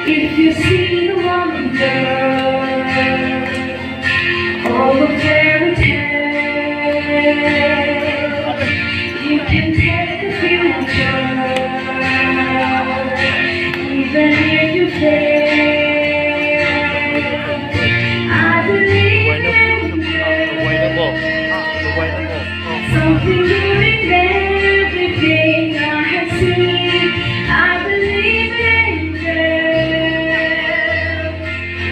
If you see the wonder, all the fairy tales, you can take the future, even if you fail. I believe in something good in everything I have seen. I believe in them.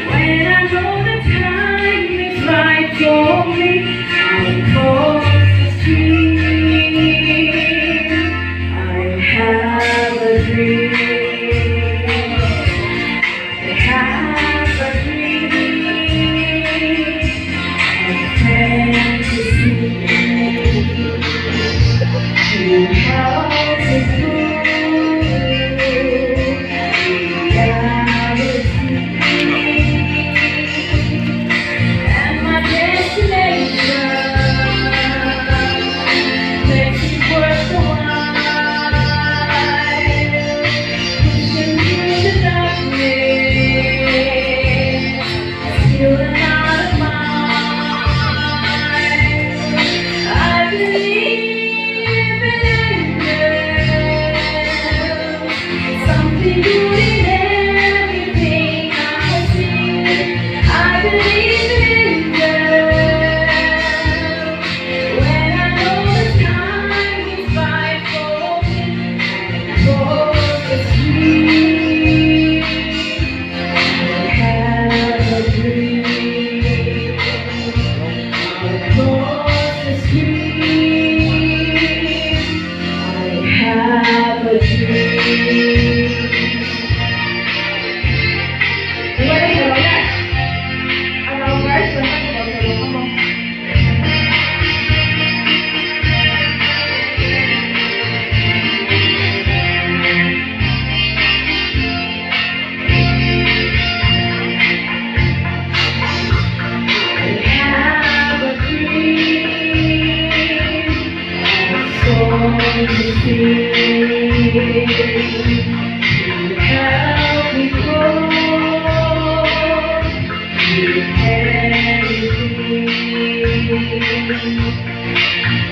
When I know the time is right for me, I'll cross the street. I have a dream. I have a dream. A fantasy. To help me through reality, and my destination makes it worth the while, pushing through the darkness, still not of mine. I believe something good in everything I have seen. I believe in them. When I know the time is right for me, for the street, I have a dream. Across the street, I have a dream. Help me grow to anything.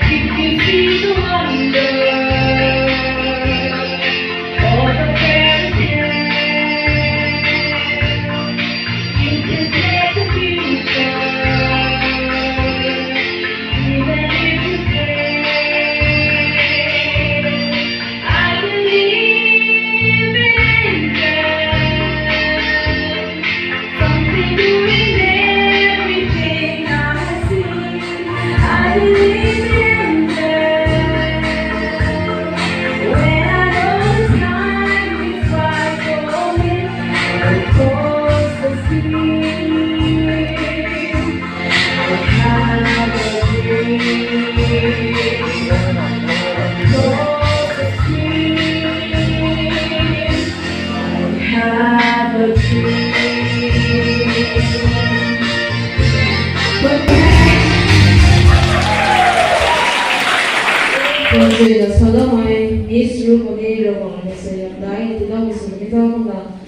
If you see the wonder, all the fairy tales, you can take the future, even if you fail. I believe in them. Something good in everything I see. I believe in them. When I know the time is right for me, I'll cross the street. I have a dream. Across the street, I have a 저희가 사담화의 미스 루머니라고 하면서 나이 드나고 있습니다. 감사합니다.